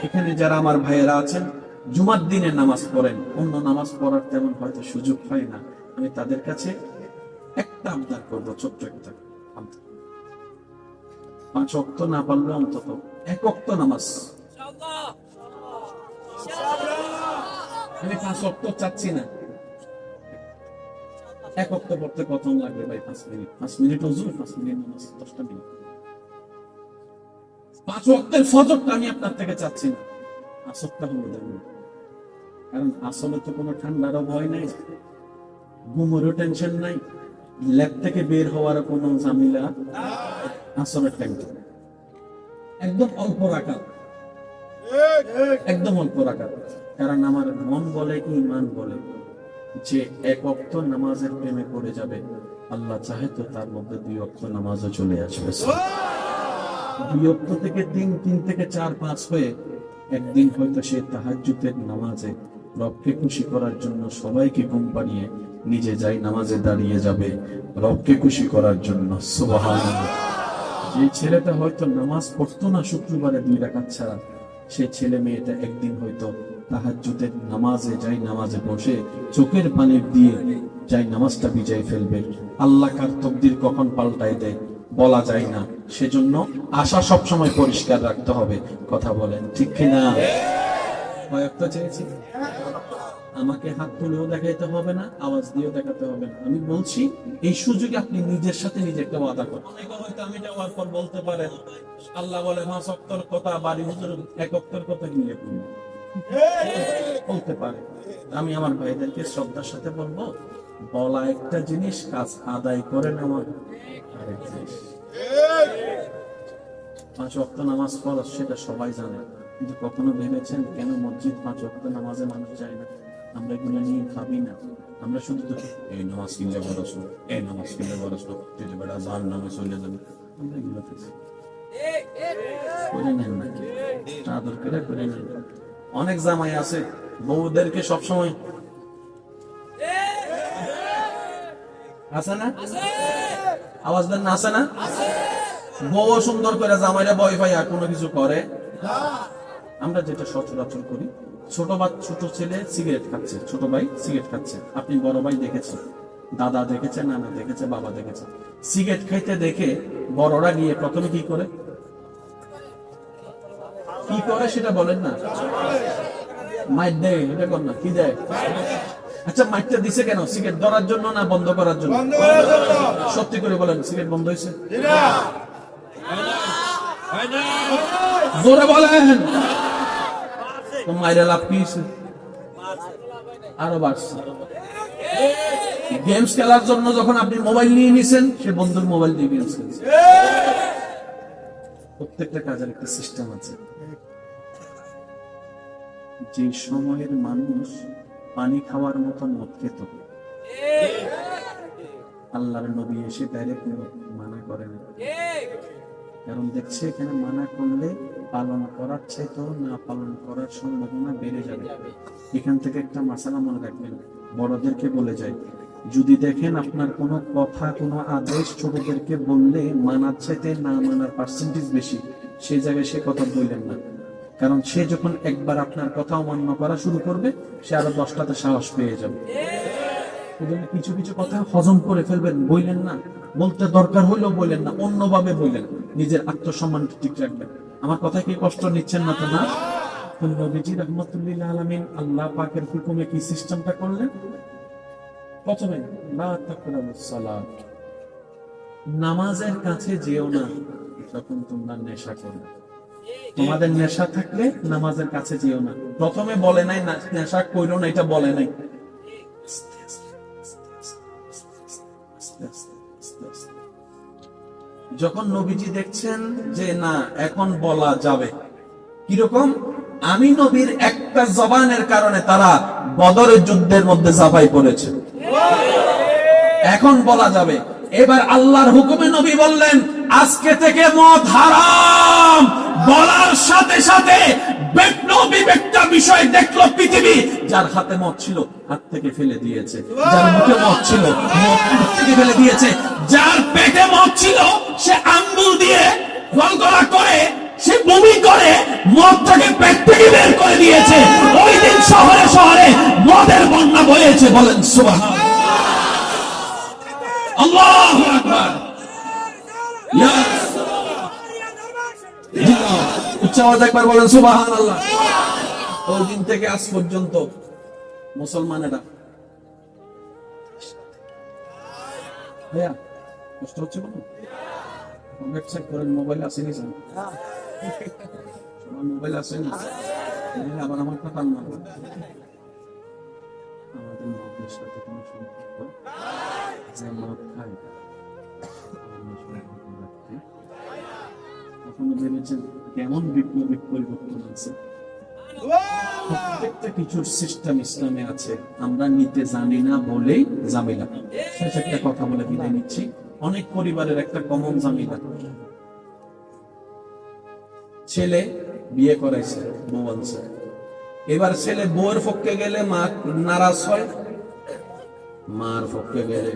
এখানে যারা আমার ভাইয়েরা আছেন জুমার দিনে নামাজ পড়েন, অন্য নামাজ পড়ার তেমন হয়তো সুযোগ হয় না, আমি তাদের কাছে একটা আবদার করবো, ছোট্ট একটা আবদার। 5 ওয়াক্ত না পারলে অন্তত 1 ওয়াক্ত নামাজ। আমি 5 ওয়াক্ত চাচ্ছি না, 1 ওয়াক্ত পড়তে কত লাগবে ভাই? 5 মিনিট। 5 মিনিট ওযু, 5 মিনিট নামাজ, 10টা মিনিট। 5 ওয়াক্তের ফজরটা আমি আপনার থেকে চাচ্ছি না, আসরটা হলো দেখুন। কারণ আসলে তো কোনো ঠান্ডারও ভয় নাই, ঘুমেরও টেনশন নাই, ল্যাব থেকে বের হওয়ার কোনো ঝামেলা আসরের টাইমটা একদম অল্প রাখা, একদম অল্প রাখা। কারণ আমার মন বলে, ঈমান বলে যে 1 ওয়াক্ত নামাজের প্রেমে পড়ে যাবে, আল্লাহ চাহে তো তার মধ্যে 2 ওয়াক্ত নামাজও চলে আসবে। 2 ওয়াক্ত থেকে 3, 3 থেকে 4, 5 হয়ে একদিন হয়তো সে তাহাজ্জুদের নামাজে রবকে খুশি করার জন্য সবাইকে ঘুম পাড়িয়ে নিজে যাই নামাজে দাঁড়িয়ে যাবে রবকে খুশি করার জন্য। সুবহানাল্লাহ। যে ছেলেটা হয়তো নামাজ পড়তো না শুক্রবারে 2 রাকাত ছাড়া, সেই ছেলে মেয়েটা একদিন হয়তো তাহাজ্জুদের নামাজে যাই নামাজে বসে চোখের পানি দিয়ে যাই নামাজটা বিজয় ফেলবে। আল্লাহ কার তকদির কখন পাল্টায় দেয় বলা যায় না, সেজন্য আশা সব সময় পরিষ্কার রাখতে হবে। কথা বলেন ঠিক কিনা? কয়েকটা চেয়েছি, আমাকে হাত তুলেও দেখাইতে হবে না, আওয়াজ দিয়েও দেখাতে হবে না। আমি বলছি এই সুযোগে আপনি নিজের সাথে নিজে একটা ওয়াদা করুন। অনেকে হয়তো আমি যাওয়ার পর বলতে পারেন আল্লাহ বলে 5 ওয়াক্তের কথা, বাড়ি হুজুর 1 ওয়াক্তের কথা নিয়ে বলতে পারে। আমি আমার ভাইদেরকে শ্রদ্ধার সাথে বলবো, বলা একটা জিনিস, কাজ আদায় করে নেওয়া আরেক জিনিস। 5 ওয়াক্ত নামাজ ফরজ সেটা সবাই জানে, কিন্তু কখনো ভেবেছেন কেন মসজিদ 5 ওয়াক্ত নামাজে মানুষ যায় না? আমরা এগুলো নিয়ে ভাবি না। আমরা শুধু তো এই নামাজ কিনলে বরস, এই নামাজ কিনলে বরস, তুই যে বেটা জান নামে চলে যাবে, আমরা এগুলো করে নেন না, আদর করে করে নেন। অনেক জামাই আছে বউদেরকে সবসময় আছে না, আওয়াজ দেন না, আছে না? বউ সুন্দর করে জামাইরা ভয় পায় আর কোনো কিছু করে। আমরা যেটা সচরাচর করি, ছোট ছেলে সিগারেট খাচ্ছে, ছোট ভাই সিগারেট খাচ্ছে, আপনি বড় ভাই দেখেছেন, দাদা দেখেছে, নানা দেখেছে, বাবা দেখেছে, সিগারেট খাইতে দেখে বড়রা গিয়ে প্রথমে কি করে সেটা বলেন না? মাইর দেয়, এটা কর না, কি দেয়? আচ্ছা মাইরটা দিছে কেন? সিগারেট ধরার জন্য না বন্ধ করার জন্য? সত্যি করে বলেন, সিগারেট বন্ধ হয়েছে? জোরে বলেন। তো মাইরা লাভ কি হয়েছে? আরো বাড়ছে। গেমস খেলার জন্য যখন আপনি মোবাইল নিয়ে নিছেন, সে বন্ধুর মোবাইল দিয়ে গেমস খেলছে। প্রত্যেকটা কাজের একটা সিস্টেম আছে। যে সময়ের মানুষ পানি খাওয়ার মতো মদ খেত, আল্লাহর নবী এসে ডাইরেক্ট মানা করেন, কারণ দেখছে এখানে মানা করলে পালন করার চাইতেও না পালন করার সম্ভাবনা বেড়ে যাবে। এখান থেকে একটা মাসালা মনে রাখবেন, বড়দেরকে বলে যায়, যদি দেখেন আপনার কোনো কথা, কোনো আদেশ ছোটদেরকে বললে মানার চাইতে না মানার পার্সেন্টেজ বেশি, সেই জায়গায় সে কথা বললেন না। কারণ সে যখন একবার আপনার কথা অমান্য করা শুরু করবে, সে আরো 10টাতে সাহস পেয়ে যাবে। কিছু কিছু কথা হজম করে ফেলবেন, বললেন না, বলতে দরকার হইলেও বললেন না, অন্যভাবে বললেন, নিজের আত্মসম্মানটা ঠিক রাখবেন। আমার কথা কি কষ্ট নিচ্ছেন না তো? না। নবীজি রাহমাতুল্লিল আলামিন আল্লাহ পাকের হুকুমে কি সিস্টেমটা করলেন? প্রথমে লা তাকরাবুস সালাত, নামাজের কাছে যেও না যখন তোমরা নেশা করবে। তোমাদের নেশা থাকলে নামাজের কাছে যেও না। প্রথমে বলে নাই নেশা কইরো না, এটা বলে নাই। যখন নবীজি দেখছেন যে না এখন বলা যাবে, কিরকম? আমি নবীর একটা জবানের কারণে তারা বদরের যুদ্ধের মধ্যে ঝাঁপাই পড়েছে, এখন বলা যাবে। এবার আল্লাহর হুকুমে নবী বললেন আজকে থেকে মদ হারাম। বলার সাথে সাথে বিবেকটা বিষয় দেখলো পৃথিবী, যার হাতে মদ ছিল হাত থেকে ফেলে দিয়েছে, যার মুখে মদ ছিল মুখ থেকে ফেলে দিয়েছে, যার পেটে মদ ছিল সে আঙ্গুল দিয়ে গলগলা করে সে বমি করে মদটাকে পেট থেকে বের করে দিয়েছে। ওই দিন শহরে শহরে মদের বন্যা বয়েছে। বলেন সুবহানাল্লাহ। আল্লাহু আকবার। উচ্চ আওয়াজ একবার বলেন সুবহানাল্লাহ। ওই দিন থেকে আজ পর্যন্ত মুসলমানেরা ভাইয়া কষ্ট হচ্ছে বলুন, ওয়েবসাইট করেন, মোবাইল আসেনি স্যার, সবার মোবাইল আসেনি, আবার আমার কথা না আমাদের মদের সাথে কোনো সম্পর্ক যে মদ খায় কখনো ভেবেছেন কেমন বিপ্লবিক পরিবর্তন আছে? প্রত্যেকটা কিছুর সিস্টেম ইসলামে আছে, আমরা নিতে জানি না বলেই ঝামেলা। শেষ একটা কথা বলে বিদায় নিচ্ছি। অনেক পরিবারের একটা কমন ঝামেলা, ছেলে বিয়ে করাইছে, বউ আনছে, এবার ছেলে বউয়ের পক্ষে গেলে মা নারাজ হয়, মার পক্ষে গেলে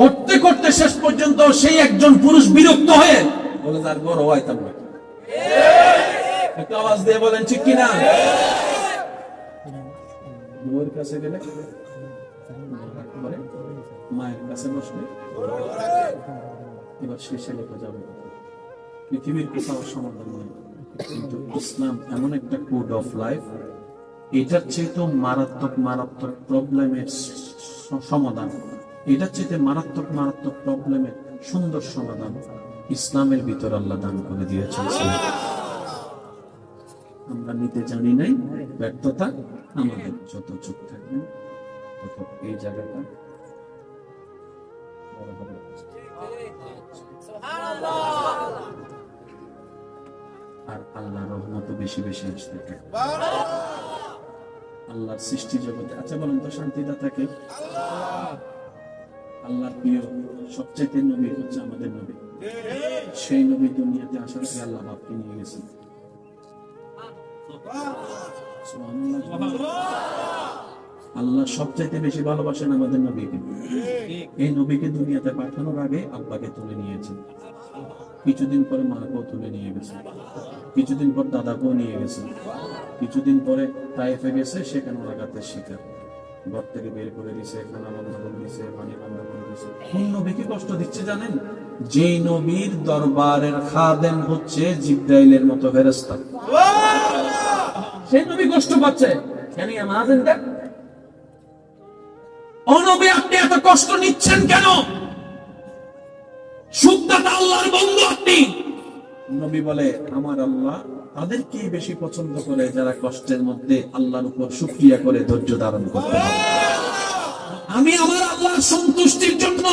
করতে করতে শেষ পর্যন্ত সেই একজন পুরুষ বিরক্ত হয়ে বলে তার বড় হইতাম না। একটা আওয়াজ দিয়ে বলেন ঠিক কিনা? বউয়ের কাছে গেলে মায়ের কাছে বসলে এবার শেষে লেখা যাবে। পৃথিবীর কোথাও সমাধান নেই, কিন্তু ইসলাম এমন একটা কোড অফ লাইফ, এটার চেয়ে তো মারাত্মক মারাত্মক প্রবলেমের সমাধান, এটার চেয়ে মারাত্মক মারাত্মক প্রবলেমের সুন্দর সমাধান ইসলামের ভিতর আল্লাহ দান করে দিয়েছেন। আমরা নিতে জানি নাই, ব্যর্থতা আমাদের। যত চুপ থাকবেন তত এই জায়গাটা আর আল্লাহর রহমত বেশি বেশি আসতে থাকে। আল্লাহর সৃষ্টি জগতে, আচ্ছা বলেন তো শান্তিদাতাকে? আল্লাহর প্রিয় সবচেয়ে নবী হচ্ছে আমাদের নবী। সেই নবী দুনিয়াতে আসার পরে আল্লাহ বাপকে নিয়ে গেছেন। আল্লাহ সবচাইতে বেশি ভালোবাসেন আমাদের নবীকে। এই নবীকে দুনিয়াতে পাঠানোর আগে আব্বাকে তুলে নিয়েছেন, কিছুদিন পরে মাকেও তুলে নিয়ে গেছেন, কিছুদিন পর দাদাকেও নিয়ে গেছেন, কিছুদিন পরে তায়েফে গেছে, সেখানে লাগাতের শিকার, ঘর থেকে বের করে দিছে, খানা বন্ধ করে দিছে, পানি বন্ধ করে দিছে। কোন নবীকে কষ্ট দিচ্ছে জানেন? যে নবীর দরবারের খাদেম হচ্ছে জিবরাইলের মতো ফেরেশতা, সেই নবী কষ্ট পাচ্ছে। কেন আমাদের ও নবী আপনি এত কষ্ট নিচ্ছেন কেন? সুখদাতা আল্লাহর বন্ধু আপনি। নবী বলে আমার আল্লাহ তাদেরকে বেশি পছন্দ করে যারা কষ্টের মধ্যে আল্লাহর উপর শুকরিয়া করে ধৈর্য ধারণ করতে পারে। আমি আমার আল্লাহর সন্তুষ্টির জন্য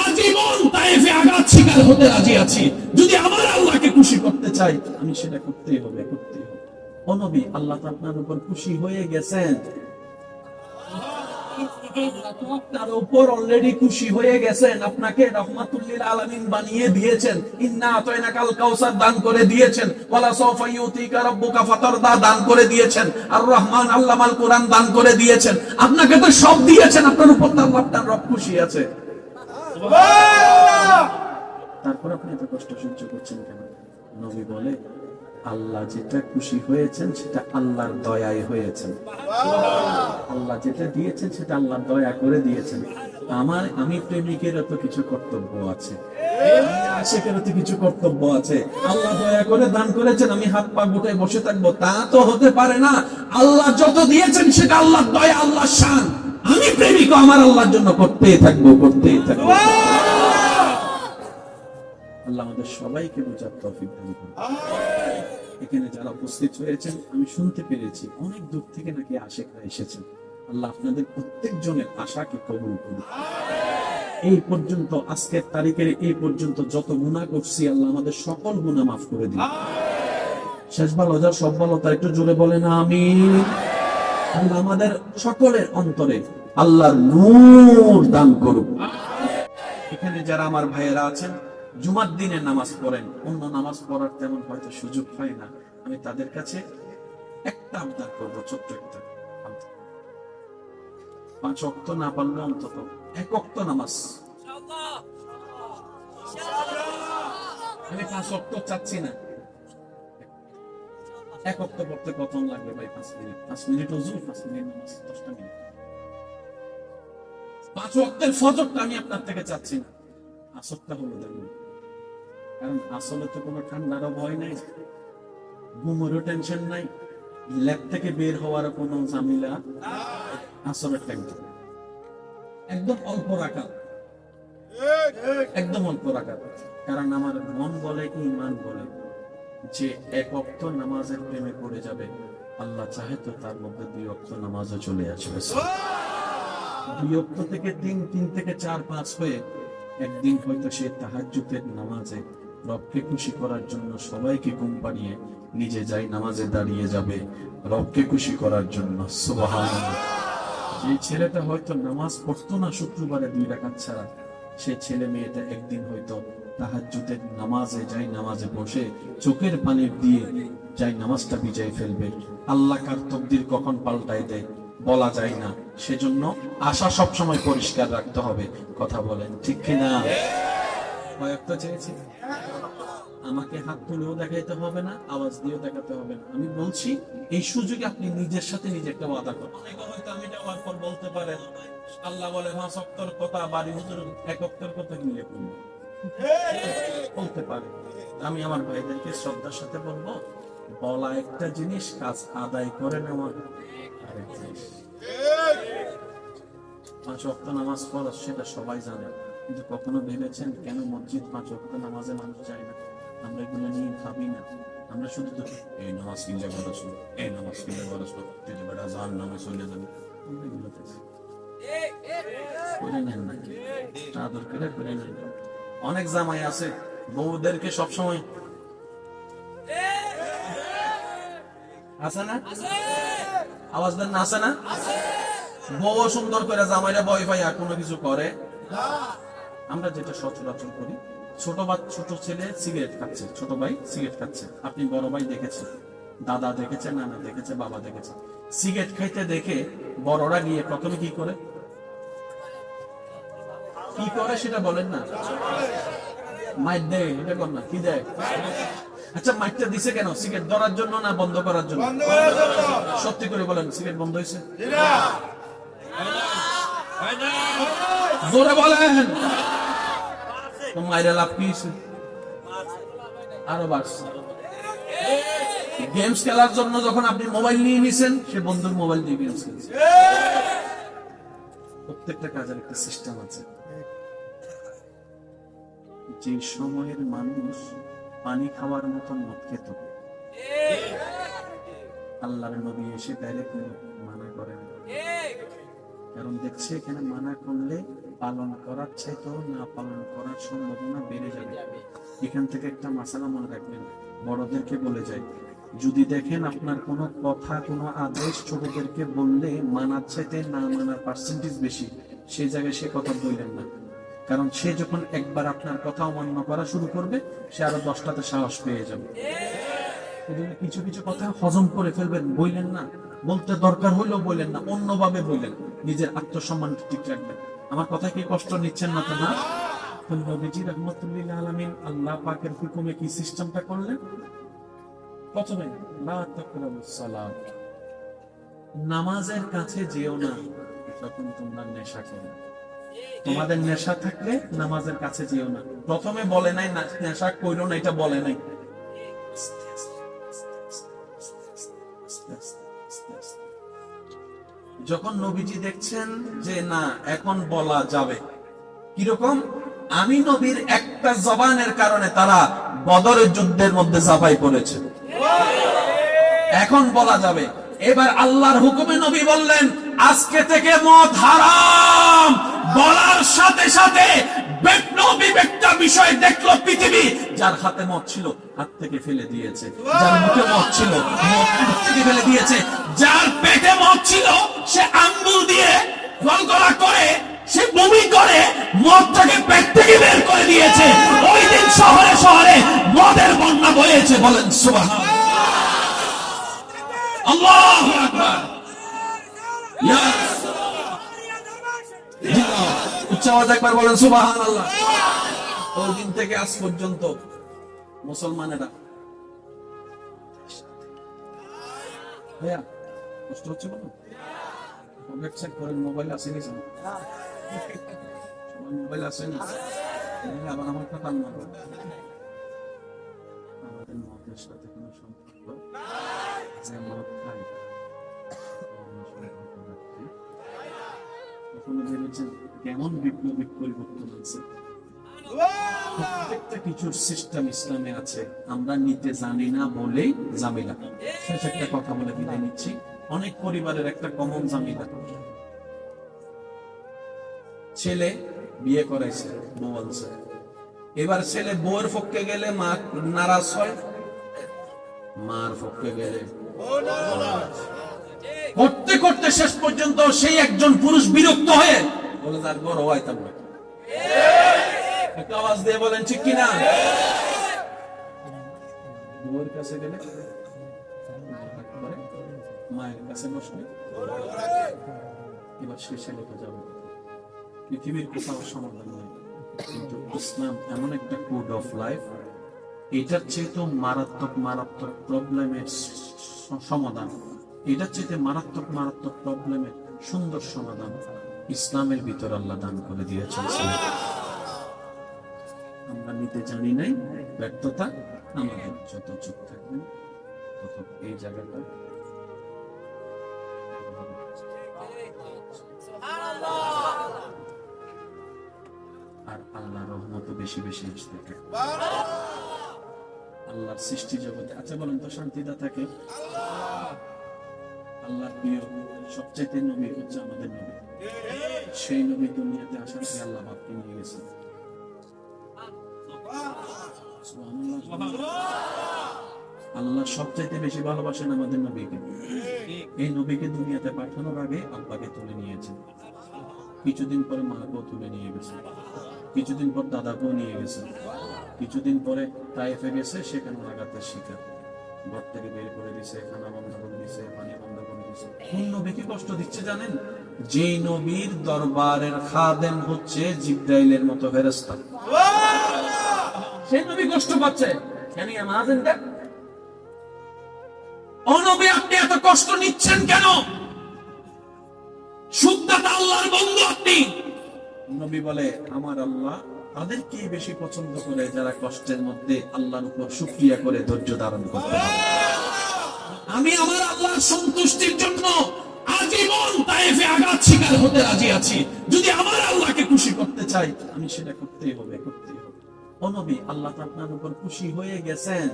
আজীবন তায়েফে আঘাত শিকার হতে রাজি আছি। যদি আমার আল্লাহকে খুশি করতে চাই আমি সেটা করতেই হবে, করতেই হবে। ও নবী আল্লাহ তো আপনার উপর খুশি হয়ে গেছেন, তার উপর অলরেডি খুশি হয়ে গেছেন, আপনাকে রাহমাতুল লিল আলামিন বানিয়ে দিয়েছেন, ইন্না আতাইনাকাল কাউসার দান করে দিয়েছেন, ওয়ালা সাওফা ইউতিকা রাব্বুকা ফাতারদা দান করে দিয়েছেন, আর রহমান আল্লামাল কোরআন দান করে দিয়েছেন। আপনাকে তো সব দিয়েছেন, আপনার উপর তো আপনার রব খুশি আছে। সুবহানাল্লাহ। তারপর আপনি এত কষ্ট সহ্য করছেন কেন? নবী বলে আল্লাহ যেটা খুশি হয়েছেন সেটা আল্লাহর দয়ায় হয়েছেন। আল্লাহ যেটা দিয়েছেন সেটা আল্লাহর দয়া করে দিয়েছেন। আমি প্রেমিকেরও তো কিছু কর্তব্য আছে, আশিকেরও তো কিছু কর্তব্য আছে। আল্লাহ দয়া করে দান করেছেন, আমি হাত পা গুটে বসে থাকবো তা তো হতে পারে না। আল্লাহ যত দিয়েছেন সেটা আল্লাহর দয়া, আল্লাহর শান। আমি প্রেমিকও আমার আল্লাহর জন্য করতেই থাকবো, করতেই থাকবো। আল্লাহ আমাদের সবাইকে বোঝার তৌফিক দান করুন। এখানে যারা উপস্থিত হয়েছেন আমি শুনতে পেরেছি অনেক দূর থেকে নাকি আশিকরা এসেছেন। আল্লাহ আপনাদের প্রত্যেকজনের আশাকে কবুল করুন। এই পর্যন্ত আজকের তারিখের এই পর্যন্ত যত গুনাহ করছি আল্লাহ আমাদের সকল গুনাহ মাফ করে দিন। শেষ ভালো যার সব ভালো তার একটু জোরে বলেন আমিন। আল্লাহ আমাদের সকলের অন্তরে আল্লাহর নূর দান করুন। এখানে যারা আমার ভাইয়েরা আছেন জুমার দিনে নামাজ পড়েন, অন্য নামাজ পড়ার তেমন হয়তো সুযোগ হয় না, আমি তাদের কাছে একটা আবদার করবো, ছোট্ট একটা। 5 ওয়াক্ত না পারলে অন্তত 1 ওয়াক্ত নামাজ আমি 5 ওয়াক্ত চাচ্ছি না। 1 ওয়াক্ত পড়তে কত লাগবে ভাই? 5 মিনিট। 5 মিনিট ওযু, 5 মিনিট নামাজ, 10টা মিনিট। 5 ওয়াক্তের ফজরটা আমি আপনার থেকে চাচ্ছি না, আসরটা হলো দেখুন। কারণ আসলে তো কোনো ঠান্ডারও ভয় নাই, ঘুমেরও টেনশন নাই, ল্যাব থেকে বের হওয়ার কোনো ঝামেলা। আসরের টাইমটা একদম অল্প রাখা, একদম অল্প রাখা। কারণ আমার মন বলে, ঈমান বলে যে 1 ওয়াক্ত নামাজের প্রেমে পড়ে যাবে, আল্লাহ চাহে তো তার মধ্যে 2 ওয়াক্ত নামাজও চলে আসবে। 2 ওয়াক্ত থেকে 3, 3 থেকে 4, 5 হয়ে একদিন হয়তো সে তাহাজ্জুদের নামাজে রবকে খুশি করার জন্য সবাইকে ঘুম পাড়িয়ে নিজে যাই নামাজে দাঁড়িয়ে যাবে রবকে খুশি করার জন্য। সুবহানাল্লাহ। যে ছেলেটা হয়তো নামাজ পড়তো না শুক্রবারে 2 রাকাত ছাড়া, সে ছেলে মেয়েটা একদিন হয়তো তাহাজ্জুদের নামাজে যাই নামাজে বসে চোখের পানি দিয়ে যাই নামাজটা ভিজাই ফেলবে। আল্লাহ কার তকদির কখন পাল্টায় দেয় বলা যায় না, সেজন্য আশা সব সময় পরিষ্কার রাখতে হবে। কথা বলেন ঠিক কিনা? কয়েকটা চেয়েছি, আমাকে হাত তুলেও দেখাইতে হবে না, আওয়াজ দিয়েও দেখাতে হবে না। আমি বলছি এই সুযোগে আপনি নিজের সাথে নিজে একটা ওয়াদা করুন। হয়তো আমি যাওয়ার পর বলতে পারেন আল্লাহ বলে 5 ওয়াক্তের কথা, বাড়ি হুজুর 1 ওয়াক্তের কথা মিলে করুন, বলতে পারে। আমি আমার ভাইদেরকে শ্রদ্ধার সাথে বলবো, বলা একটা জিনিস, কাজ আদায় করে নেওয়া আরেক জিনিস। 5 ওয়াক্ত নামাজ ফরজ সেটা সবাই জানে, কিন্তু কখনো ভেবেছেন কেন মসজিদ 5 ওয়াক্ত নামাজে মানুষ যায় না? আমরা এগুলো নিয়ে ভাবি না। আমরা শুধু তো এই নামাজ কিনলে বড় শুরু, এই নামাজ কিনলে বড় শুরু, তুই বেটা জাহান নামে চলে যাবে, আমরা এগুলো করে নেন না, আদর করে নেন। অনেক জামাই আছে বউদেরকে সবসময় আছে না, আওয়াজ দেন না, আছে না? বউ সুন্দর করে জামাইরা ভয় পাই আর কোনো কিছু করে। আমরা যেটা সচরাচর করি, ছোট ছেলে সিগারেট খাচ্ছে, ছোট ভাই সিগারেট খাচ্ছে, আপনি বড় ভাই দেখেছেন, দাদা দেখেছে, নানা দেখেছে, বাবা দেখেছে, সিগারেট খাইতে দেখে বড়রা গিয়ে প্রথমে কি করে সেটা বলেন না? মাইর দেয়, এটা কর না, কি দেয়? আচ্ছা মাইরটা দিছে কেন? সিগারেট ধরার জন্য না বন্ধ করার জন্য? সত্যি করে বলেন, সিগারেট বন্ধ হয়েছে? জোরে বলেন। তো মাইরা লাভ কি হয়েছে? আরো বাড়ছে। গেমস খেলার জন্য যখন আপনি মোবাইল নিয়ে নিছেন, সে বন্ধুর মোবাইল দিয়ে গেমস খেলছে। প্রত্যেকটা কাজের একটা সিস্টেম আছে। যে সময়ের মানুষ পানি খাওয়ার মতন মদ খেত, আল্লাহর নবী এসে ডাইরেক্ট মানা করেন, কারণ দেখছে এখানে মানা করলে পালন করার চাইতেও না পালন করার সম্ভাবনা বেড়ে যাবে। এখান থেকে একটা মাসালা মনে রাখবেন, বড়দেরকে বলে যায়, যদি দেখেন আপনার কোনো কথা, কোনো আদেশ ছোটদেরকে বললে মানার চাইতে না মানার পার্সেন্টেজ বেশি, সেই জায়গায় সে কথা বললেন না। কারণ সে যখন একবার আপনার কথা অমান্য করা শুরু করবে, সে আরো 10টাতে সাহস পেয়ে যাবে। কিছু কিছু কথা হজম করে ফেলবেন, বললেন না, বলতে দরকার হইলেও বললেন না, অন্যভাবে বললেন, নিজের আত্মসম্মান ঠিক রাখবেন। আমার কথা কি কষ্ট নিচ্ছেন না তো? না। নবীজি রাহমাতুল্লিল আলামিন আল্লাহ পাকের হুকুমে কি সিস্টেমটা করলেন? প্রথমে লা তাকরাবুস সালাত, নামাজের কাছে যেও না যখন তোমরা নেশা করো। তোমাদের নেশা থাকলে নামাজের কাছে যেও না। প্রথমে বলে নাই নেশা কইরো না, এটা বলে নাই। যখন নবীজি দেখছেন যে না এখন বলা যাবে, কিরকম? আমি নবীর একটা জবানের কারণে তারা বদরের যুদ্ধের মধ্যে ঝাঁপাই পড়েছে, এখন বলা যাবে। এবার আল্লাহর হুকুমে নবী বললেন আজকে থেকে মদ হারাম। বলার সাথে সাথে বিবেকটা বিষয় দেখলো পৃথিবী, যার হাতে মদ ছিল হাত থেকে ফেলে দিয়েছে, যার মুখে মদ ছিল মুখ থেকে ফেলে দিয়েছে, যার পেটে মদ ছিল সে আঙ্গুল দিয়ে গলগলা করে, সে বমি করে মদটাকে পেট থেকে বের করে দিয়েছে। ওই দিন শহরে শহরে মদের বন্যা বয়েছে। বলেন সুবহানাল্লাহ, আল্লাহু আকবার। উচ্চ আওয়াজে একবার বলেন সুবহানাল্লাহ। ওই দিন থেকে আজ পর্যন্ত মুসলমানেরা ভাইয়া কষ্ট হচ্ছে বলো, ওয়েবসাইট করেন, মোবাইল আছে নি? সবার মোবাইল আছে না? আবার আমার কথা না, আমাদের মতের সাথে কোনো সম্পর্ক যে মত খাই কখনো ভেবেছেন কেমন বিপ্লবিক পরিবর্তন আছে? প্রত্যেকটা কিছুর সিস্টেম ইসলামে আছে, আমরা নিতে জানি না বলেই ঝামেলা। শেষ একটা কথা বলে বিদায় নিচ্ছি। অনেক পরিবারের একটা কমন ঝামেলা, ছেলে বিয়ে করাইছে, বউ বলছে, এবার ছেলে বউয়ের পক্ষে গেলে মা নারাজ হয়, মার পক্ষে গেলে করতে করতে শেষ পর্যন্ত সেই একজন পুরুষ বিরক্ত হয়ে বলে তার বড় হয় তার একটা আওয়াজ দিয়ে বলেন ঠিক কিনা? বউয়ের কাছে গেলে মায়ের কাছে বসলে এবার সে ছেলেকে যাবে, পৃথিবীর কোথাও সমাধান নেই, কিন্তু ইসলাম এমন একটা কোড অফ লাইফ, এটার চেয়ে তো মারাত্মক মারাত্মক প্রবলেমের সমাধান, এটার চেয়ে মারাত্মক মারাত্মক প্রবলেমের সুন্দর সমাধান ইসলামের ভিতর আল্লাহ দান করে দিয়েছেন। আমরা নিতে জানি নাই, ব্যর্থতা আমাদের, যত চুপ থাকবেন তত এই জায়গাটা আর আল্লাহ রহমত বেশি বেশি আসতে থাকে আল্লাহর সৃষ্টি জগতে। আচ্ছা বলেন তো, শান্তিটা থাকে আল্লাহর প্রিয় সবচাইতে নবী হচ্ছে আমাদের নবী, সেই নবী দুনিয়াতে আসার পরে আল্লাহ বাপকে নিয়ে গেছেন। আল্লাহ সবচাইতে বেশি ভালোবাসেন আমাদের নবীকে, এই নবীকে দুনিয়াতে পাঠানোর আগে আব্বাকে তুলে নিয়েছেন, কিছুদিন পরে মাকেও তুলে নিয়ে গেছে, কিছুদিন পর দাদাকেও নিয়ে গেছে, কিছুদিন পরে তায়েফে গেছে, সেখানে লাগাতার শিকার, ঘর থেকে বের করে দিছে, খানা বন্ধ করে দিছে, পানি বন্ধ করে দিছে। কোন নবীকে কষ্ট দিচ্ছে জানেন? যেই নবীর দরবারের খাদেম হচ্ছে জিবরাইলের মতো ফেরেশতা, সেই নবী কষ্ট পাচ্ছে। কেন আমাদের ও নবী আপনি এত কষ্ট নিচ্ছেন কেন? শুদ্ধতা আল্লাহর বন্ধু আপনি। নবী বলে আমার আল্লাহ তাদেরকে বেশি পছন্দ করে যারা কষ্টের মধ্যে আল্লাহর উপর শুকরিয়া করে ধৈর্য ধারণ করতে পারে। আমি আমার আল্লাহর সন্তুষ্টির জন্য আজীবন তায়েফে আঘাত শিকার হতে রাজি আছি, যদি আমার আল্লাহকে খুশি করতে চাই আমি সেটা করতেই হবে, করতেই হবে। ও নবী আল্লাহ আপনার উপর খুশি হয়ে গেছেন,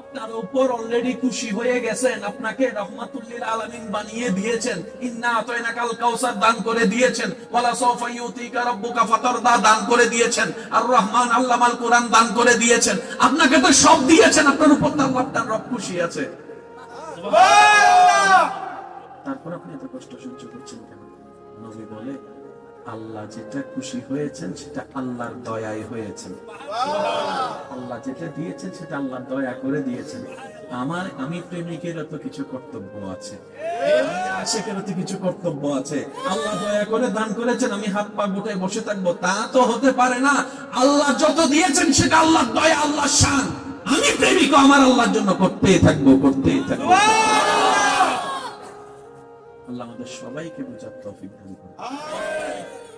আপনার উপর অলরেডি খুশি হয়ে গেছেন, আপনাকে রাহমাতুল লিল আলামিন বানিয়ে দিয়েছেন, ইন্না আতাইনাকাল কাউসার দান করে দিয়েছেন, ওয়ালা সাওফা ইউতিকা রাব্বুকা ফাতারদা দান করে দিয়েছেন, আর রহমান আল্লামাল কোরআন দান করে দিয়েছেন, আপনাকে তো সব দিয়েছেন, আপনার উপর তো আপনার রব খুশি আছে। সুবহানাল্লাহ। তারপর আপনি এত কষ্ট সহ্য করছেন কেন? নবী বলে আল্লাহ যেটা খুশি হয়েছেন সেটা আল্লাহর দয়ায় হয়েছেন, আল্লাহ যেটা দিয়েছেন সেটা আল্লাহর দয়া করে দিয়েছেন। আমি প্রেমিকের তো কিছু কর্তব্য আছে, আশিকের তো কিছু কর্তব্য আছে, আল্লাহ দয়া করে দান করেছেন, আমি হাত পা গুটায় বসে থাকবো তা তো হতে পারে না। আল্লাহ যত দিয়েছেন সেটা আল্লাহর দয়া, আল্লাহর শান, আমি প্রেমিক আমার আল্লাহর জন্য করতেই থাকবো, করতেই থাকবো। আল্লাহ আমাদের সবাইকে বোঝার তৌফিক দান করুন।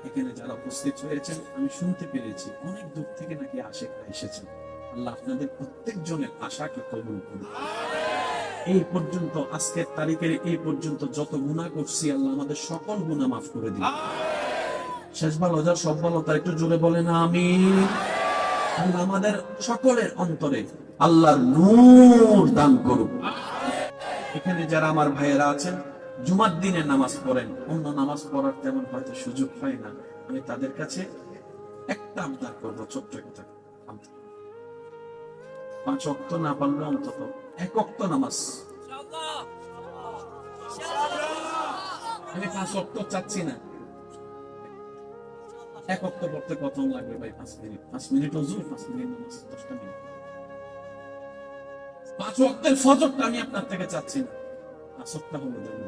এখানে যারা উপস্থিত হয়েছেন আমি শুনতে পেরেছি অনেক দূর থেকে নাকি আশিকরা এসেছেন, আল্লাহ আপনাদের প্রত্যেকজনের আশাকে কবুল করুন। এই পর্যন্ত আজকের তারিখের এই পর্যন্ত যত গুনাহ করছি আল্লাহ আমাদের সকল গুনাহ মাফ করে দিন। শেষ ভালো যার সব ভালো তার একটু জোরে বলেন আমিন। আল্লাহ আমাদের সকলের অন্তরে আল্লাহর নূর দান করুন। এখানে যারা আমার ভাইয়েরা আছেন জুমার দিনে নামাজ পড়েন, অন্য নামাজ পড়ার তেমন হয়তো সুযোগ হয় না, আমি তাদের কাছে একটা আবদার করবো, ছোট্ট একটা, 5 ওয়াক্ত না পারলে অন্তত 1 ওয়াক্ত নামাজ। আমি 5 ওয়াক্ত চাচ্ছি না, 1 ওয়াক্ত পড়তে কত লাগবে ভাই? 5 মিনিট, 5 মিনিট ওযু, 5 মিনিট নামাজ, 10টা মিনিট। 5 ওয়াক্তের ফজরটা আমি আপনার থেকে চাচ্ছি না, আসরটা হলো দেন,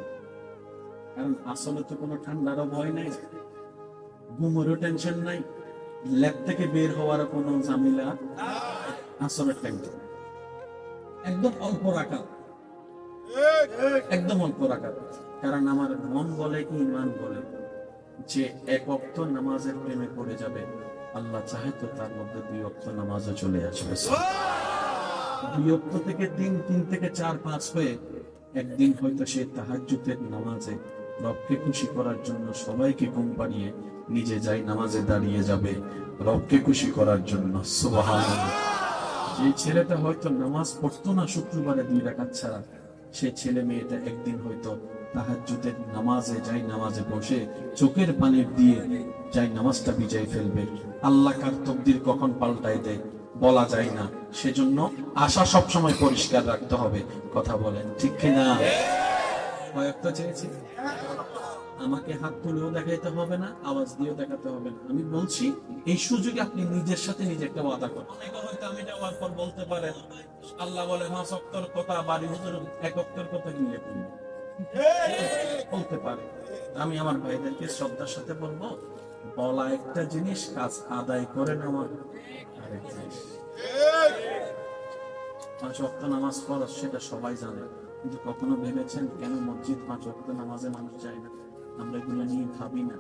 কারণ আসলে তো কোনো ঠান্ডারও ভয় নাই, ঘুমেরও টেনশন নাই, ল্যাব থেকে বের হওয়ার কোনো ঝামেলা আসরের টাইমটা একদম অল্প রাখা, একদম অল্প রাখা। কারণ আমার মন বলে কি ইমান বলে যে এক ওয়াক্ত নামাজের প্রেমে পড়ে যাবে, আল্লাহ চাহে তো তার মধ্যে 2 ওয়াক্ত নামাজও চলে আসবে। 2 ওয়াক্ত থেকে 3, 3 থেকে 4, 5 হয়ে একদিন হয়তো সে তাহাজ্জুদের নামাজে রবকে খুশি করার জন্য সবাইকে ঘুম পাড়িয়ে নিজে যাই নামাজে দাঁড়িয়ে যাবে রবকে খুশি করার জন্য। সুবহানাল্লাহ। যে ছেলেটা হয়তো নামাজ পড়তো না শুক্রবারে 2 রাকাত ছাড়া, সে ছেলে মেয়েটা একদিন হয়তো তাহাজ্জুদের নামাজে যাই নামাজে বসে চোখের পানি দিয়ে যাই নামাজটা বিজয় ফেলবে। আল্লাহ কার তকদির কখন পাল্টায় দেয় বলা যায় না, সেজন্য আশা সব সময় পরিষ্কার রাখতে হবে। কথা বলেন ঠিক কিনা? কয়েকটা চেয়েছি, আমাকে হাত তুলেও দেখাইতে হবে না, আওয়াজ দিয়েও দেখাতে হবে না। আমি বলছি এই সুযোগে আপনি নিজের সাথে নিজে একটা ওয়াদা করেন। অনেকে হয়তো আমি যাওয়ার পর বলতে পারেন আল্লাহ বলে 5 ওয়াক্তের কথা, বাড়ি হুজুর 1 ওয়াক্তের কথা নিয়ে বলবো, বলতে পারে। আমি আমার ভাইদেরকে শ্রদ্ধার সাথে বলবো, বলা একটা জিনিস, কাজ আদায় করে নেওয়া আরেক জিনিস। 5 ওয়াক্ত নামাজ ফরজ সেটা সবাই জানে, কিন্তু কখনো ভেবেছেন কেন মসজিদ 5 ওয়াক্ত নামাজে মানুষ যায় না? আমরা এগুলো নিয়ে ভাবি না।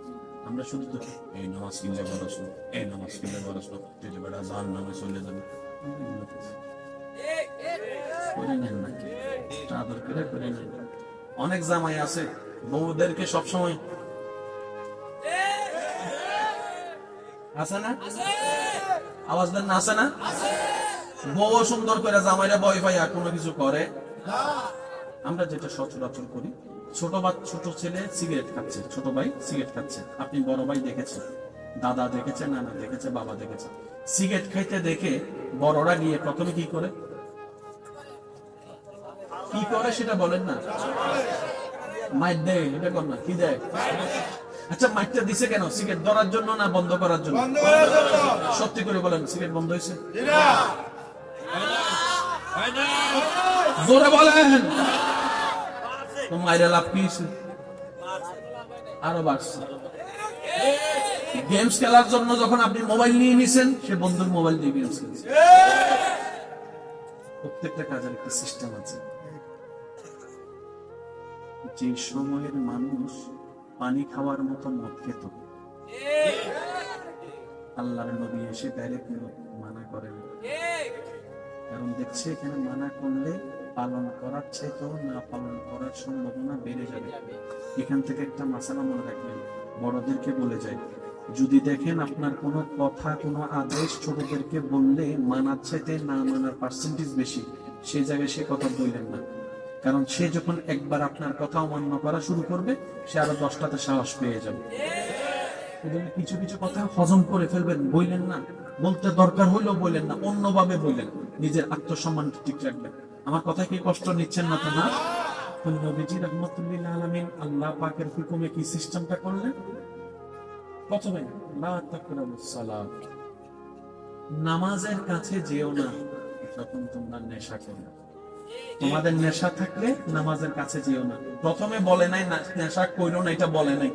আমরা শুধু তো এই নামাজ কিনলে বরস, এই নামাজ কিনলে বরস, তুই বেড়া জান নামে চলে যাবে, করে নেন না, আদর করে নেন। অনেক জামাই আছে বউদেরকে সবসময় আছে না, আওয়াজ দেন না, আছে না? বউ সুন্দর করে জামাইরা ভয় পাইয়া কোনো কিছু করে। আমরা যেটা সচরাচর করি, ছোট ছেলে সিগারেট খাচ্ছে, ছোট ভাই সিগারেট খাচ্ছে, আপনি বড় ভাই দেখেছেন, দাদা দেখেছে, নানা দেখেছে, বাবা দেখেছে, সিগারেট খাইতে দেখে বড়রা গিয়ে প্রথমে কি করে সেটা বলেন না, মাইর দেয়, এটা কর না, কি দেয়? আচ্ছা মাইরটা দিছে কেন? সিগারেট ধরার জন্য না বন্ধ করার জন্য? সত্যি করে বলেন, সিগারেট বন্ধ হয়েছে? জোরে বলেন। মাইরে লাভ কি হয়েছে? আরো বাড়ছে। গেমস খেলার জন্য যখন আপনি মোবাইল নিয়ে নিছেন, সে বন্ধুর মোবাইল দিয়ে গেমস খেলছে। প্রত্যেকটা কাজের একটা সিস্টেম আছে। যে সময়ের মানুষ পানি খাওয়ার মতো মদ খেত, আল্লাহর নবী এসে ডাইরেক্ট মানা করেন, কারণ দেখছে এখানে মানা করলে পালন করার চাইতেও না পালন করার সম্ভাবনা বেড়ে যাবে। এখান থেকে একটা মাসালা মনে রাখবেন, বড়দেরকে বলে যায়, যদি দেখেন আপনার কোনো কথা কোনো আদেশ ছোটদেরকে বললে মানার চাইতে না মানার পার্সেন্টেজ বেশি, সেই জায়গায় সে কথা বললেন না। কারণ সে যখন একবার আপনার কথা অমান্য করা শুরু করবে, সে আরো 10টাতে সাহস পেয়ে যাবে। কিছু কিছু কথা হজম করে ফেলবেন, বললেন না, বলতে দরকার হইলেও বললেন না, অন্যভাবে বললেন, নিজের আত্মসম্মানটা ঠিক রাখবেন। আমার কথা কি কষ্ট নিচ্ছেন না তো? না। নবীজি রাহমাতুল্লিল আলামিন আল্লাহ পাকের হুকুমে কি সিস্টেমটা করলেন? প্রথমে লা তাকরাবুস সালাত, নামাজের কাছে যেও না যখন তোমরা নেশা করো। তোমাদের নেশা থাকলে নামাজের কাছে যেও না। প্রথমে বলে নাই নেশা কইরো না, এটা বলে নাই।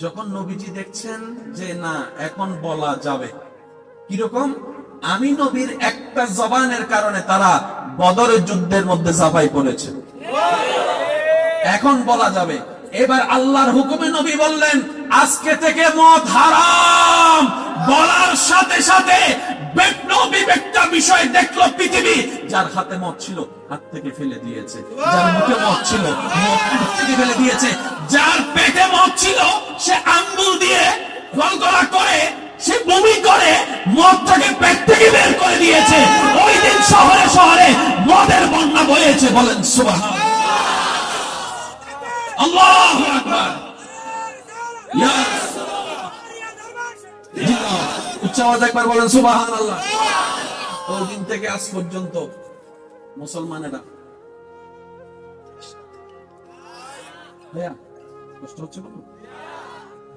যখন নবীজি দেখছেন যে না এখন বলা যাবে, কিরকম? আমি নবীর একটা জবানের কারণে তারা বদরের যুদ্ধের মধ্যে ঝাঁপাই পড়েছে, এখন বলা যাবে। এবার আল্লাহর হুকুমে নবী বললেন আজকে থেকে মদ হারাম। বলার সাথে সাথে বিবেকটা বিষয় দেখলো পৃথিবী, যার হাতে মদ ছিল হাত থেকে ফেলে দিয়েছে, যার মুখে মদ ছিল মুখ থেকে ফেলে দিয়েছে, যার পেটে মদ ছিল সে আঙ্গুল দিয়ে গলগলা করে সে বমি করে মদটাকে পেট থেকে বের করে দিয়েছে। ওই দিন শহরে শহরে মদের বন্যা বয়েছে। বলেন সুবহানাল্লাহ। আল্লাহু আকবার। উচ্চ আওয়াজে একবার বলেন সুবহানাল্লাহ। ওই দিন থেকে আজ পর্যন্ত মুসলমানেরা, ভাইয়া কষ্ট হচ্ছে বলুন,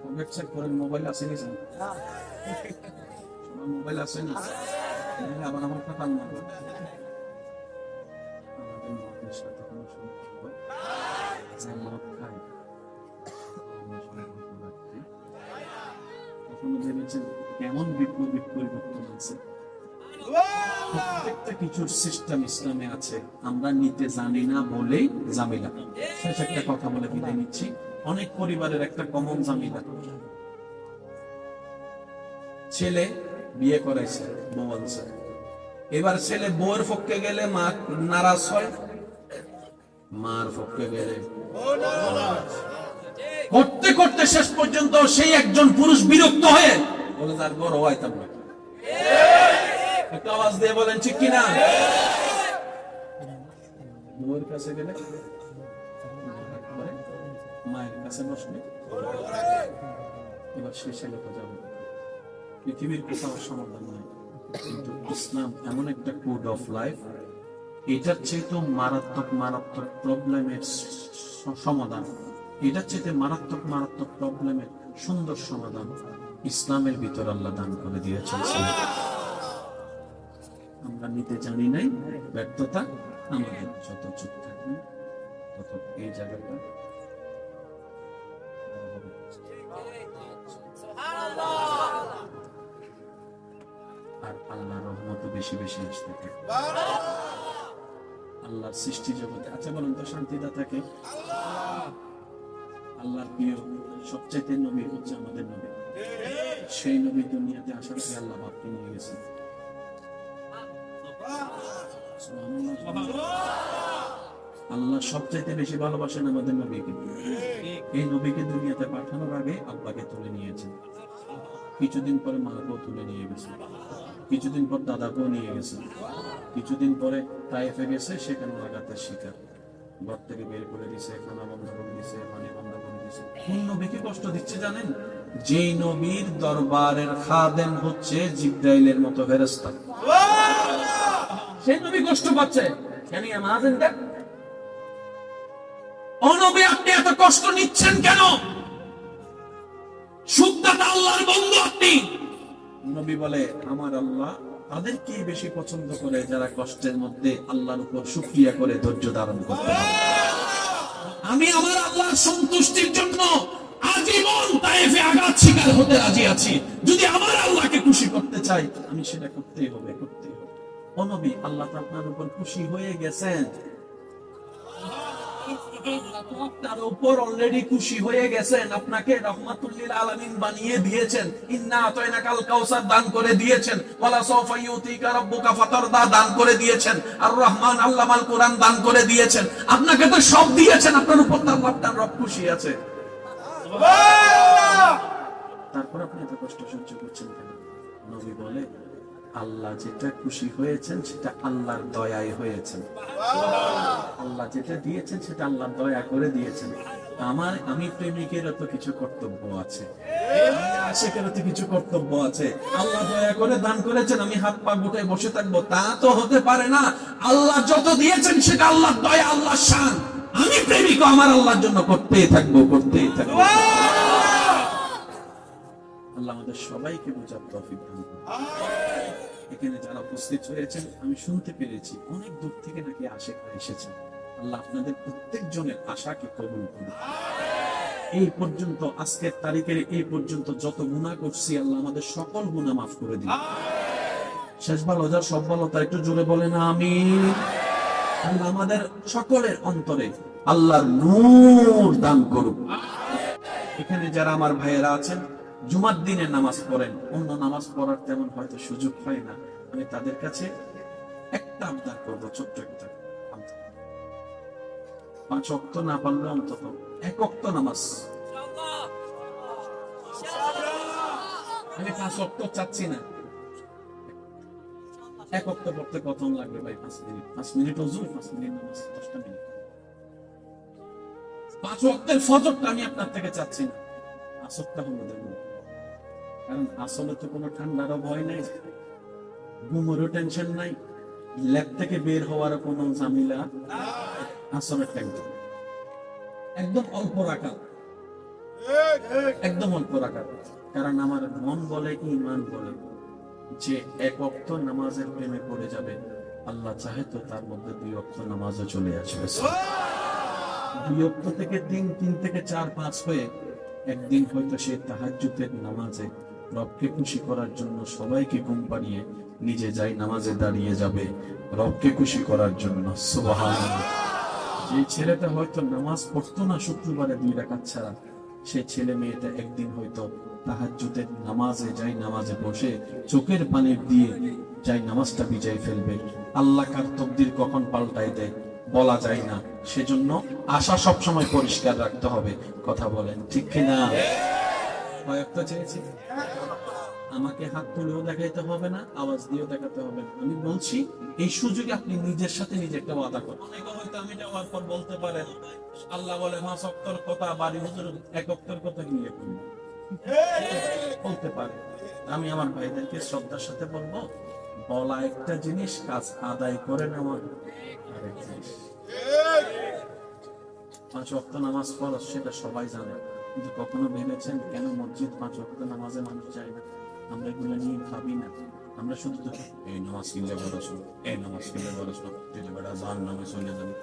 ওয়েবসাইট করেন, মোবাইল আছে নি? মোবাইল আছে না? আবার আমার কথা না, আমাদের মতের সাথে কোনো সম্পর্ক মদ খায়, কখনো ভেবেছেন কেমন বিপ্লবী পরিবর্তন আছে? প্রত্যেকটা কিছুর সিস্টেম ইসলামে আছে, আমরা নিতে জানি না বলেই জামিলা। শেষ একটা কথা বলে বিদায় নিচ্ছি। অনেক পরিবারের একটা কমন জামিলা, ছেলে বিয়ে করাইছে, বউ আনছে, এবার ছেলে বউয়ের পক্ষে গেলে মা নারাজ হয়, মার পক্ষে গেলে করতে করতে শেষ পর্যন্ত সেই একজন পুরুষ বিরক্ত হয়ে বলে তার বড় হইতাম না। একটা আওয়াজ দিয়ে বলেন ঠিক কিনা? বউয়ের কাছে গেলে মায়ের কাছে বসলে এবার সে ছেলেটা যাবে। পৃথিবীর কোথাও সমাধান নাই, কিন্তু ইসলাম এমন একটা কোড অফ লাইফ, এটার চেয়ে তো মারাত্মক মারাত্মক প্রবলেমের সমাধান, এটার চেয়ে মারাত্মক মারাত্মক প্রবলেমের সুন্দর সমাধান ইসলামের ভিতর আল্লাহ দান করে দিয়েছেন। আমরা নিতে জানি নাই, ব্যর্থতা আমাদের। যত চুপ থাকবে তত এই জায়গাটা আর আল্লাহর রহমত বেশি বেশি আসতে থাকে। আল্লাহর সৃষ্টি জগতে, আচ্ছা বলুন তো শান্তিদাতাকে? আল্লাহর প্রিয় সবচেয়ে নবী হচ্ছে আমাদের নবী। সেই নবী দুনিয়াতে আসার পরে আল্লাহ বাপকে নিয়ে গেছেন। আল্লাহ সবচাইতে বেশি ভালোবাসেন আমাদের নবীকে। এই নবীকে দুনিয়াতে পাঠানোর আগে আব্বাকে তুলে নিয়েছেন, কিছুদিন পরে মাকেও তুলে নিয়ে গেছেন, কিছুদিন পর দাদাকেও নিয়ে গেছেন, কিছুদিন পরে তায়েফে গেছে, সেখানে লাগাতার শিকার, ঘর থেকে বের করে দিছে, খানা বন্ধ করে দিছে, পানি বন্ধ করে দিছে। কোন নবীকে কষ্ট দিচ্ছে জানেন? যেই নবীর দরবারের খাদেম হচ্ছে জিবরাইলের মতো ফেরেশতা, সেই নবী কষ্ট পাচ্ছে। কেন আমাদের দেখ অনবী, আপনি এত কষ্ট নিচ্ছেন কেন? সুখদাতা আল্লাহর বন্ধু আপনি। নবী বলে আমার আল্লাহ তাদেরকে বেশি পছন্দ করে যারা কষ্টের মধ্যে আল্লাহর উপর শুকরিয়া করে ধৈর্য ধারণ করতে পারে। আমি আমার আল্লাহর সন্তুষ্টির জন্য আজীবন তায়েফে আঘাত শিকার হতে রাজি আছি। যদি আমার আল্লাহকে খুশি করতে চাই আমি সেটা করতেই হবে, করতেই হবে। ও নবী, আল্লাহ তো আপনার উপর খুশি হয়ে গেছেন, আপনার উপর অলরেডি খুশি হয়ে গেছেন, আপনাকে রাহমাতুল লিল আলামিন বানিয়ে দিয়েছেন, ইন্না আতাইনাকাল কাউসার দান করে দিয়েছেন, ওয়ালা সাওফা ইউতিকা রাব্বুকা ফাতারদা দান করে দিয়েছেন, আর রহমান আল্লামাল কোরআন দান করে দিয়েছেন। আপনাকে তো সব দিয়েছেন, আপনার উপর তো আপনার রব খুশি আছে। সুবহানাল্লাহ। তারপর আপনি এত কষ্ট সহ্য করছেন কেন? নবী বলে আল্লাহ যেটা খুশি হয়েছেন সেটা আল্লাহর দয়ায় হয়েছেন। আল্লাহ যেটা দিয়েছেন সেটা আল্লাহর দয়া করে দিয়েছেন। আমি প্রেমিকেরও তো কিছু কর্তব্য আছে, আশিকেরও তো কিছু কর্তব্য আছে। আল্লাহ দয়া করে দান করেছেন, আমি হাত পা গুটায় বসে থাকবো তা তো হতে পারে না। আল্লাহ যত দিয়েছেন সেটা আল্লাহর দয়া, আল্লাহর শান। আমি প্রেমিকও আমার আল্লাহর জন্য করতেই থাকবো, করতেই থাকবো। আল্লাহ আমাদের সবাইকে বোঝার তৌফিক দান করুন। এখানে যারা উপস্থিত হয়েছেন আমি শুনতে পেরেছি অনেক দূর থেকে নাকি আশিকরা এসেছেন। আল্লাহ আপনাদের প্রত্যেকজনের আশাকে কবুল করুন। এই পর্যন্ত, আজকের তারিখের এই পর্যন্ত যত গুনাহ করছি আল্লাহ আমাদের সকল গুনাহ মাফ করে দিন। শেষ ভালো যার সব ভালো তার একটু জোরে বলেন আমিন। আল্লাহ আমাদের সকলের অন্তরে আল্লাহর নূর দান করুন। এখানে যারা আমার ভাইয়েরা আছেন জুমার দিনে নামাজ পড়েন, অন্য নামাজ পড়ার তেমন হয়তো সুযোগ হয় না, আমি তাদের কাছে একটা আবদার করবো, ছোট্ট একটা। 5 ওয়াক্ত না পারলে অন্তত 1 ওয়াক্ত নামাজ। আমি 5 ওয়াক্ত চাচ্ছি না, 1 ওয়াক্ত পড়তে কত লাগবে ভাই? 5 মিনিট। 5 মিনিট ওযু, 5 মিনিট নামাজ, 10টা মিনিট। 5 ওয়াক্তের ফজরটা আমি আপনার থেকে চাচ্ছি না, আসরটা হলো দেখুন। কারণ আসলে তো কোনো ঠান্ডারও ভয় নাই, ঘুমেরও টেনশন নাই, ল্যাব থেকে বের হওয়ার কোনো ঝামেলা। আসরের টাইমটা একদম অল্প রাখা, একদম অল্প রাখা। কারণ আমার মন বলে, ঈমান বলে যে 1 ওয়াক্ত নামাজের প্রেমে পড়ে যাবে, আল্লাহ চাহে তো তার মধ্যে 2 ওয়াক্ত নামাজও চলে আসবে। 2 ওয়াক্ত থেকে 3, 3 থেকে 4, 5 হয়ে একদিন হয়তো সে তাহাজ্জুদের নামাজে রবকে খুশি করার জন্য সবাইকে ঘুম পাড়িয়ে নিজে যাই নামাজে দাঁড়িয়ে যাবে রবকে খুশি করার জন্য। সুবহানাল্লাহ। যে ছেলেটা হয়তো নামাজ পড়তো না শুক্রবারে 2 রাকাত ছাড়া, সেই ছেলে মেয়েটা একদিন হয়তো তাহাজ্জুদের নামাজে যাই নামাজে বসে চোখের পানি দিয়ে যাই নামাজটা ভিজাই ফেলবে। আল্লাহ কার তকদির কখন পাল্টাই দেয় বলা যায় না, সেজন্য আশা সব সময় পরিষ্কার রাখতে হবে। কথা বলেন ঠিক কিনা? কয়েকটা চেয়েছি, আমাকে হাত তুলেও দেখাইতে হবে না, আওয়াজ দিয়েও দেখাতে হবে না। আমি বলছি এই সুযোগে আপনি নিজের সাথে নিজে একটা ওয়াদা করুন। অনেকে হয়তো আমি যাওয়ার পর বলতে পারেন আল্লাহ বলে 5 ওয়াক্তের কথা, বাড়ি হুজুর 1 ওয়াক্তের কথা নিয়ে বলতে পারে। আমি আমার ভাইদেরকে শ্রদ্ধার সাথে বলবো, বলা একটা জিনিস, কাজ আদায় করে নেওয়া আরেক জিনিস। 5 ওয়াক্ত নামাজ ফরজ সেটা সবাই জানে, কিন্তু কখনো ভেবেছেন কেন মসজিদ 5 ওয়াক্ত নামাজে মানুষ যায় না? আমরা এগুলো নিয়ে ভাবি না। আমরা শুধু তো এই নামাজ কিনলে বরস, এই নামাজ কিনলে বরস না, যদি বেটা জান নামে চলে যাবে,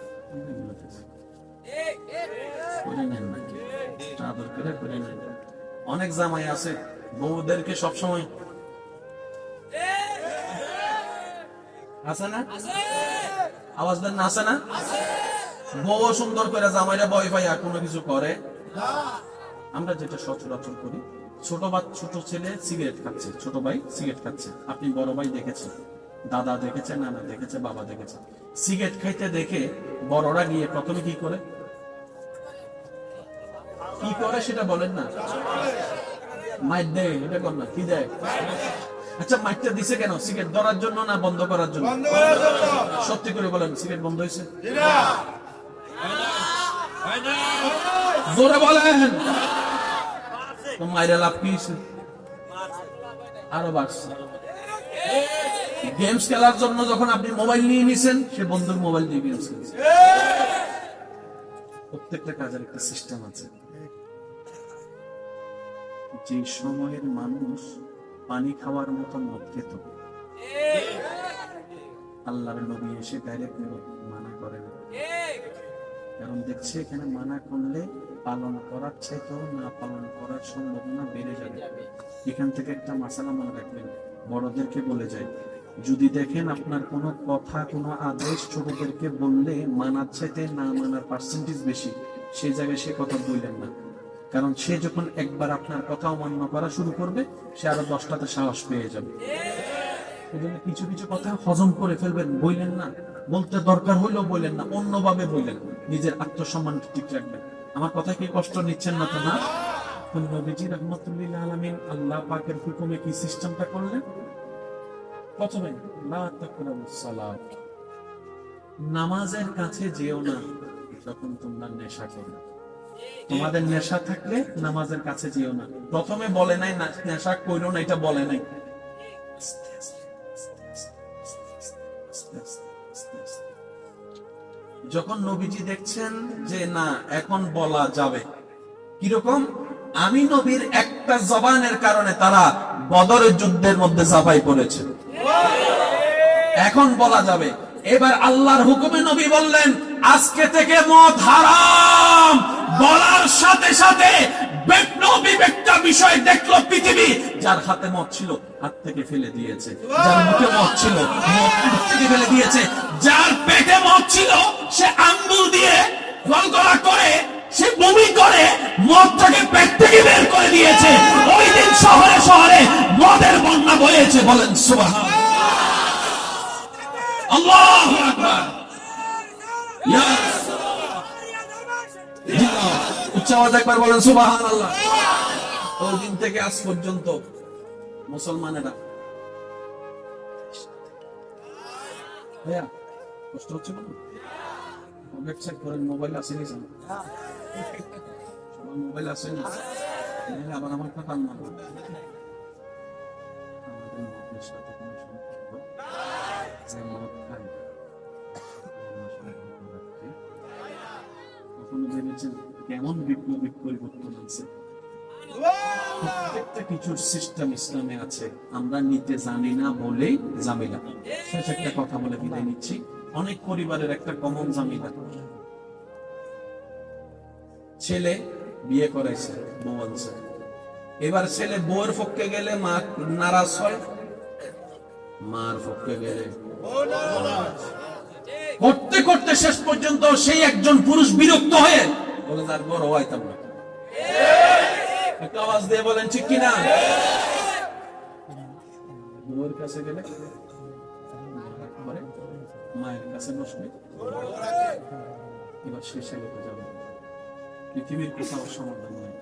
করে নেন নাকি? আদর করে নেন। অনেক জামাই আছে বউদেরকে সবসময় আছে না, আওয়াজ দেন না, আছে না? বউ সুন্দর করে জামাইরা ভয় পাই আর কোনো কিছু করে। আমরা যেটা সচরাচর করি, ছোট ছেলে সিগারেট খাচ্ছে, ছোট ভাই সিগারেট খাচ্ছে, আপনি বড় ভাই দেখেছেন, দাদা দেখেছে, নানা দেখেছে, বাবা দেখেছে, সিগারেট খাইতে দেখে বড়রা গিয়ে প্রথমে কি করে সেটা বলেন না? মাইর দেয়, এটা কর না, কি দেয়? আচ্ছা মাইরটা দিছে কেন? সিগারেট ধরার জন্য না বন্ধ করার জন্য? সত্যি করে বলেন, সিগারেট বন্ধ হয়েছে? জোরে বলেন। তো মাইরা লাভ কি? আরো বাড়ছে। গেমস খেলার জন্য যখন আপনি মোবাইল নিয়ে নিছেন, সে বন্ধুর মোবাইল দিয়ে গেমস খেলছে। প্রত্যেকটা কাজের একটা সিস্টেম আছে। যে সময়ের মানুষ পানি খাওয়ার মতো মদ খেত, আল্লাহর নবী এসে ডাইরেক্ট মানা করেন, কারণ দেখছে এখানে মানা করলে পালন করার চাইতেও না পালন করার সম্ভাবনা বেড়ে যাবে। এখান থেকে একটা মাসালা মনে রাখবেন, বড়দেরকে বলে যায়, যদি দেখেন আপনার কোনো কথা কোনো আদেশ ছোটদেরকে বললে মানার চাইতে না মানার পার্সেন্টেজ বেশি, সেই জায়গায় সে কথা বললেন না। কারণ সে যখন একবার আপনার কথা অমান্য করা শুরু করবে, সে আরো 10টাতে সাহস পেয়ে যাবে। কিছু কিছু কথা হজম করে ফেলবেন, বললেন না, বলতে দরকার হইলেও বললেন না, অন্যভাবে বললেন, নিজের আত্মসম্মানকে ঠিক রাখবেন। আমার কথা কি কষ্ট নিচ্ছেন না তো? না। নবীজি রাহমাতুল্লিল আলামিন আল্লাহ পাকের হুকুমে কি সিস্টেমটা করলেন? প্রথমে লা তাকরাবুস সালাত, নামাজের কাছে যেও না যখন তোমরা নেশা করো। তোমাদের নেশা থাকলে নামাজের কাছে যেও না। প্রথমে বলে নাই নেশা করো না, এটা বলে নাই। যখন নবীজি দেখছেন যে না এখন বলা যাবে, কিরকম? আমি নবীর একটা জবানের কারণে তারা বদরের যুদ্ধের মধ্যে ঝাঁপাই পড়েছে, এখন বলা যাবে। এবার আল্লাহর হুকুমে নবী বললেন আজকে থেকে মদ হারাম। বলার সাথে সাথে বিবেকটা বিষয় দেখলো পৃথিবী, যার হাতে মদ ছিল হাত থেকে ফেলে দিয়েছে, যার মুখে মদ ছিল মুখ থেকে ফেলে দিয়েছে, যার পেটে মদ ছিল সে আঙ্গুল দিয়ে গলগলা করে, সে বমি করে মদটাকে পেট থেকে বের করে দিয়েছে। ওই দিন শহরে শহরে মদের বন্যা বয়েছে। বলেন সুবহানাল্লাহ। আল্লাহু আকবার। উচ্চ আওয়াজ একবার বলেন সুবহানাল্লাহ। ওই দিন থেকে আজ পর্যন্ত মুসলমানেরা, ভাইয়া কষ্ট হচ্ছে না? মোবাইল আসেনি, মোবাইল আসেনি, আবার আমার কথা আমাদের মদের সাথে কোনো সম্পর্ক যে মদ খায় কখনো ভেবেছেন কেমন বিপ্লবী পরিবর্তন আছে? প্রত্যেকটা কিছুর সিস্টেম ইসলামে আছে, আমরা নিতে জানি না বলেই ঝামেলা। শেষ একটা কথা বলে বিদায় নিচ্ছি। অনেক পরিবারের একটা কমন ঝামেলা, ছেলে বিয়ে করাইছে, বউ আনছে, এবার ছেলে বউয়ের পক্ষে গেলে মা নারাজ হয়, মার পক্ষে গেলে করতে করতে শেষ পর্যন্ত সেই একজন পুরুষ বিরক্ত হয়ে বলে তার বড় হইতাম না। একটা আওয়াজ দিয়ে বলেন ঠিক কিনা? বউয়ের কাছে গেলে মায়ের কাছে বসবে, এবার শেষে লোকে যাবে। পৃথিবীর কোথাও সমাধান নেই,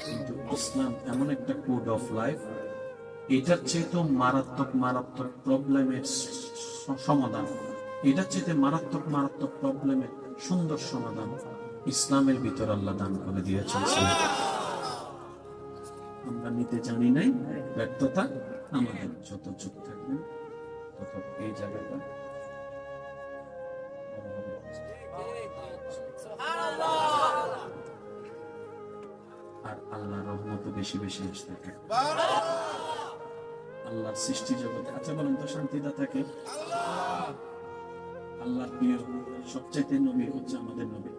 কিন্তু ইসলাম এমন একটা কোড অফ লাইফ, এটার চেয়ে তো মারাত্মক মারাত্মক প্রবলেমের সমাধান, এটার চেয়ে মারাত্মক মারাত্মক প্রবলেমের সুন্দর সমাধান ইসলামের ভিতর আল্লাহ দান করে দিয়েছেন। আমরা নিতে জানি নাই, ব্যর্থতা আমাদের। যত চুপ থাকবেন তত এই জায়গাটা আর আল্লাহর রহমত বেশি বেশি আসতে থাকে। আল্লাহর সৃষ্টি জগতে, আচ্ছা বলেন তো শান্তিদাতাকে? আল্লাহর প্রিয় সবচেয়ে নবী হচ্ছে আমাদের নবী।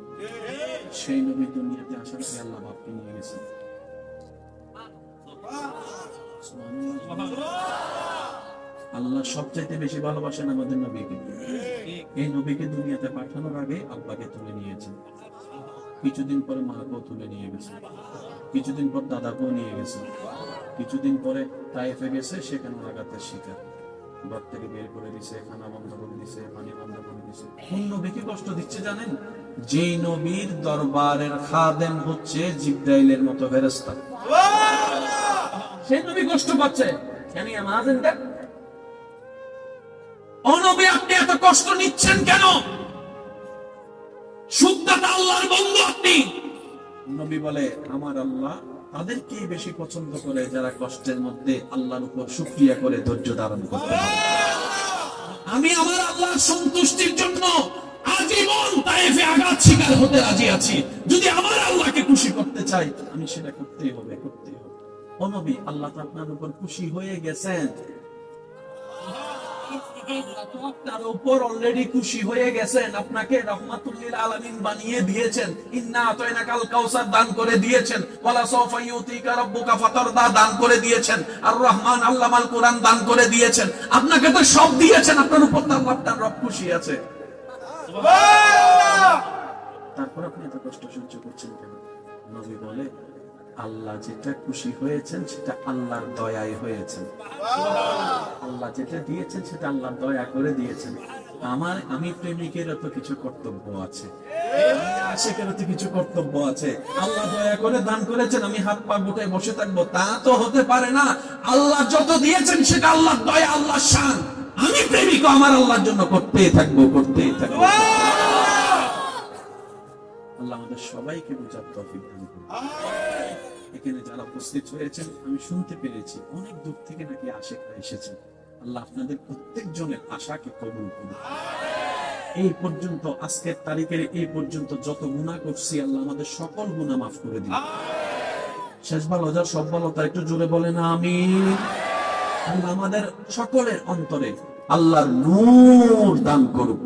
সেই নবী দুনিয়াতে আসার পরে আল্লাহ বাপকে নিয়ে গেছেন। আল্লাহ সবচাইতে বেশি ভালোবাসেন আমাদের নবীকে। এই নবীকে দুনিয়াতে পাঠানোর আগে আব্বাকে তুলে নিয়েছেন, কিছুদিন পরে মাকেও তুলে নিয়ে গেছে, কিছুদিন পর দাদাকেও নিয়ে গেছে, কিছুদিন পরে তায়েফে গেছে, সেখানে লাগাতের শিকার, ঘর থেকে বের করে দিছে, খানা বন্ধ করে দিছে, পানি বন্ধ করে দিছে। কোন নবীকে কষ্ট দিচ্ছে জানেন? যে নবীর দরবারের খাদেম হচ্ছে জিবরাইলের মতো ফেরেশতা, সেই নবী কষ্ট পাচ্ছে। কেন আমাদের ও নবী আপনি এত কষ্ট নিচ্ছেন কেন? সুখদাতা আল্লাহর বন্ধু আপনি। নবী বলে আমার আল্লাহ তাদেরকে বেশি পছন্দ করে যারা কষ্টের মধ্যে আল্লাহর উপর শুকরিয়া করে ধৈর্য ধারণ করে। আমি আমার আল্লাহর সন্তুষ্টির জন্য আজীবন তায়েফে আঘাত শিকার হতে রাজি আছি। যদি আমার আল্লাহকে খুশি করতে চাই আমি সেটা করতেই হবে, করতেই হবে। ও নবী আল্লাহ তো আপনার উপর খুশি হয়ে গেছেন, আপনার উপর অলরেডি খুশি হয়ে গেছেন, আপনাকে রাহমাতুল লিল আলামিন বানিয়ে দিয়েছেন, ইন্না আতাইনাকাল কাউসার দান করে দিয়েছেন, ওয়ালা সাওফা ইউতিকা রাব্বুকা ফাতারদা দান করে দিয়েছেন, আর রহমান আল্লামাল কোরআন দান করে দিয়েছেন। আপনাকে তো সব দিয়েছেন, আপনার উপর তো আপনার রব খুশি আছে। সুবহানাল্লাহ। তারপর আপনি এত কষ্ট সহ্য করছেন কেন? নবী বলে আল্লাহ যেটা খুশি হয়েছেন সেটা আল্লাহর দয়ায় হয়েছেন। আল্লাহ যেটা দিয়েছেন সেটা আল্লাহ দয়া করে দিয়েছেন। আমি প্রেমিকেরও তো কিছু কর্তব্য আছে, আশিকেরও তো কিছু কর্তব্য আছে। আল্লাহ দয়া করে দান করেছেন, আমি হাত পা গুটায় বসে থাকবো তা তো হতে পারে না। আল্লাহ যত দিয়েছেন সেটা আল্লাহর দয়া, আল্লাহর শান। আমি প্রেমিকও আমার আল্লাহর জন্য করতেই থাকবো, করতেই থাকবো। আল্লাহ আমাদের সবাইকে বুঝার তৌফিক দান করুন। এখানে যারা উপস্থিত হয়েছেন আমি শুনতে পেরেছি অনেক দূর থেকে নাকি আশিকরা এসেছেন। আল্লাহ আপনাদের প্রত্যেকজনের আশাকে কবুল করুন। এই পর্যন্ত আজকের তারিখের এই পর্যন্ত যত গুনাহ করছি আল্লাহ আমাদের সকল গুনাহ মাফ করে দিন। শেষ ভালো যার সব ভালো তার একটু জোরে বলেন আমিন। আল্লাহ আমাদের সকলের অন্তরে আল্লাহর নূর দান করুন।